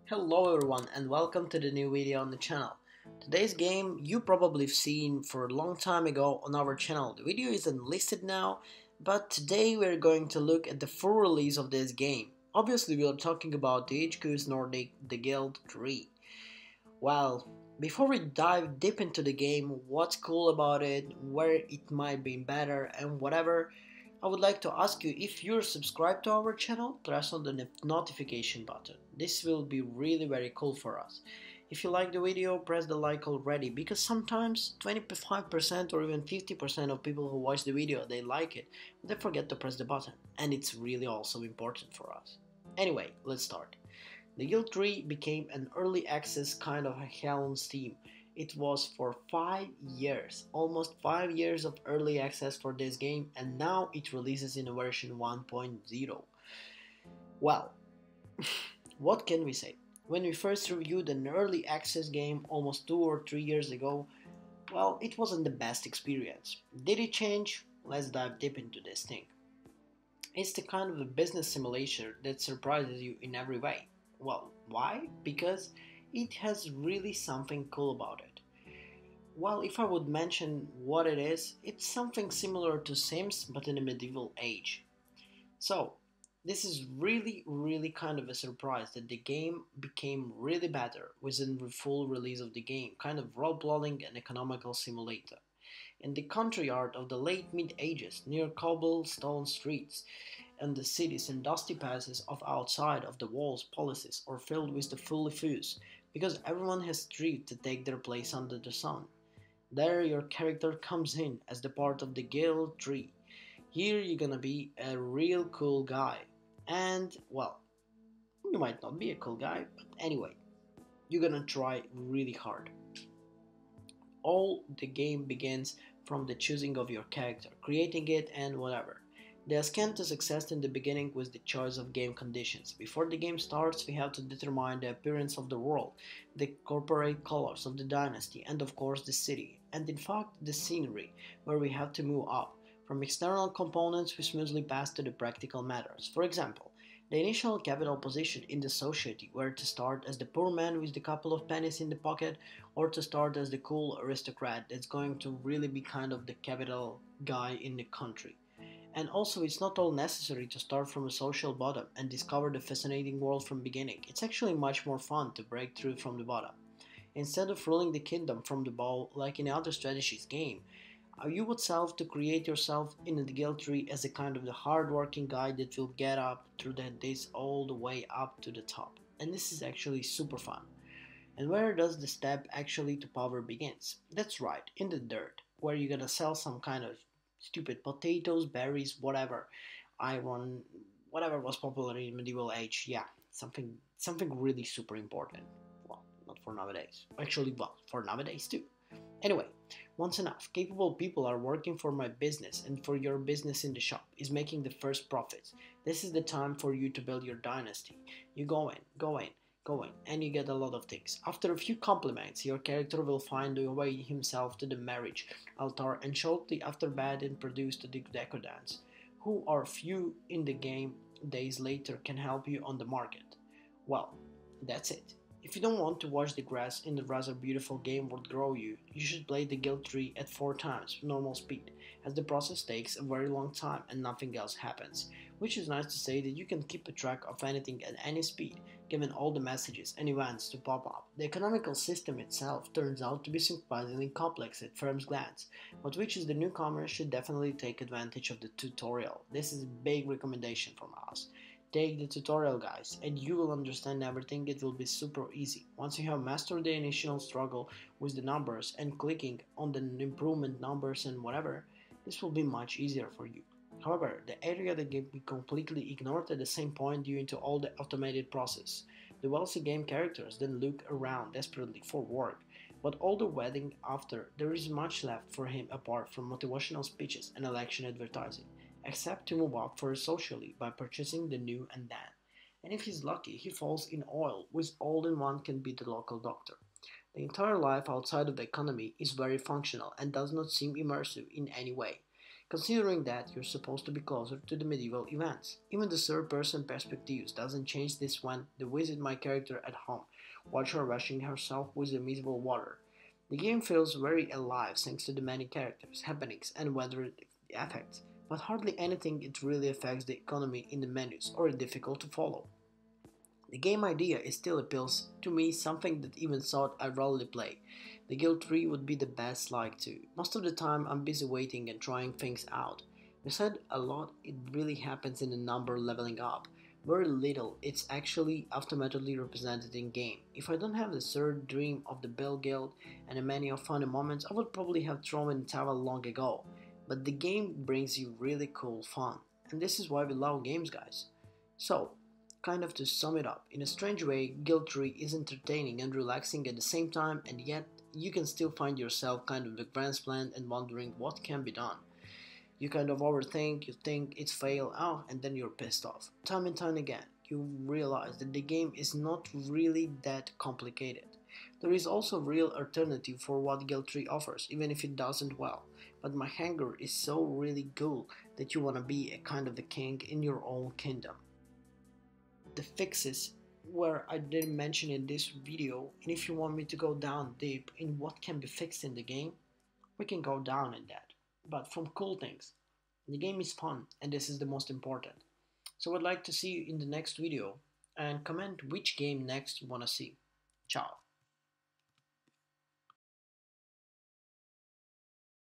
Hello everyone and welcome to the new video on the channel. Today's game you probably have seen for a long time ago on our channel. The video isn't listed now, but today we're going to look at the full release of this game. Obviously we are talking about the HQ's Nordic The Guild 3. Well, before we dive deep into the game, what's cool about it, where it might be better and whatever, I would like to ask you if you're subscribed to our channel, press on the notification button. This will be really very cool for us. If you like the video, press the like already, because sometimes 25% or even 50% of people who watch the video, they like it, but they forget to press the button, and it's really also important for us. Anyway, let's start. The Guild 3 became an early access kind of a hell on Steam. It was for 5 years, almost 5 years of early access for this game, and now it releases in a version 1.0. Well, what can we say? When we first reviewed an early access game almost 2 or 3 years ago, well, it wasn't the best experience. Did it change? Let's dive deep into this thing. It's the kind of a business simulation that surprises you in every way. Well, why? Because it has really something cool about it. Well, if I would mention what it is, it's something similar to Sims but in a medieval age. So, this is really kind of a surprise that the game became really better within the full release of the game, kind of role-playing and economical simulator. In the country art of the late mid-ages, near cobblestone streets, and the cities and dusty passes of outside of the walls policies are filled with the fully fuse, because everyone has strived to take their place under the sun. There your character comes in as the part of the Guild 3. Here you're gonna be a real cool guy. And, well, you might not be a cool guy, but anyway, you're gonna try really hard. All the game begins from the choosing of your character, creating it and whatever. The ascent to success in the beginning was the choice of game conditions. Before the game starts, we have to determine the appearance of the world, the corporate colors of the dynasty, and of course the city, and in fact the scenery, where we have to move up. From external components we smoothly pass to the practical matters. For example, the initial capital position in the society, where to start as the poor man with the couple of pennies in the pocket, or to start as the cool aristocrat that's going to really be kind of the capital guy in the country. And also, it's not all necessary to start from a social bottom and discover the fascinating world from beginning. It's actually much more fun to break through from the bottom. Instead of ruling the kingdom from the bow like in other strategies game, you would self to create yourself in the guild tree as a kind of the hard-working guy that will get up through this all the way up to the top. And this is actually super fun. And where does the step actually to power begins? That's right, in the dirt, where you're gonna sell some kind of stupid potatoes, berries, whatever, iron, whatever was popular in medieval age. Yeah, something really super important. Well, not for nowadays. Actually, well, for nowadays too. Anyway, once enough, capable people are working for my business, and for your business in the shop is making the first profits. This is the time for you to build your dynasty. You go in, and you get a lot of things. After a few compliments, your character will find a way himself to the marriage altar, and shortly after that introduce to the decadents, who are few in the game days later can help you on the market. Well, that's it. If you don't want to watch the grass in the rather beautiful game world grow you should play the guild tree at 4 times normal speed, as the process takes a very long time and nothing else happens, which is nice to say that you can keep a track of anything at any speed, given all the messages and events to pop up. The economical system itself turns out to be surprisingly complex at first glance, but which is the newcomers should definitely take advantage of the tutorial. This is a big recommendation from us. Take the tutorial guys and you will understand everything. It will be super easy. Once you have mastered the initial struggle with the numbers and clicking on the improvement numbers and whatever, this will be much easier for you. However, the area that can be completely ignored at the same point due to all the automated process. The wealthy game characters then look around desperately for work, but all the wedding after there is much left for him apart from motivational speeches and election advertising, except to move up for socially by purchasing the new and then. And if he's lucky, he falls in oil, with all in one can be the local doctor. The entire life outside of the economy is very functional and does not seem immersive in any way. considering that you're supposed to be closer to the medieval events. Even the third-person perspectives doesn't change this when they visit my character at home, watch her washing herself with the invisible water. The game feels very alive thanks to the many characters, happenings, and weather effects, but hardly anything it really affects the economy in the menus or is difficult to follow. The game idea is still appeals to me, something that even thought I rarely play. The Guild 3 would be the best like to. Most of the time I'm busy waiting and trying things out. We said a lot it really happens in the number leveling up. Very little it's actually automatically represented in game. If I don't have the third dream of the Bell Guild and the many of funny moments, I would probably have thrown in the towel long ago. But the game brings you really cool fun. And this is why we love games, guys. So, kind of to sum it up, in a strange way, Guild 3 is entertaining and relaxing at the same time, and yet you can still find yourself kind of the grand plan and wondering what can be done. You kind of overthink, you think it's fail, oh, and then you're pissed off. Time and time again, you realize that the game is not really that complicated. There is also real alternative for what Guild 3 offers, even if it doesn't well. But my hunger is so really cool that you wanna be a kind of the king in your own kingdom. The fixes where I didn't mention in this video, and if you want me to go down deep in what can be fixed in the game, we can go down in that. But from cool things, the game is fun and this is the most important. So I'd like to see you in the next video and comment which game next you wanna see. Ciao.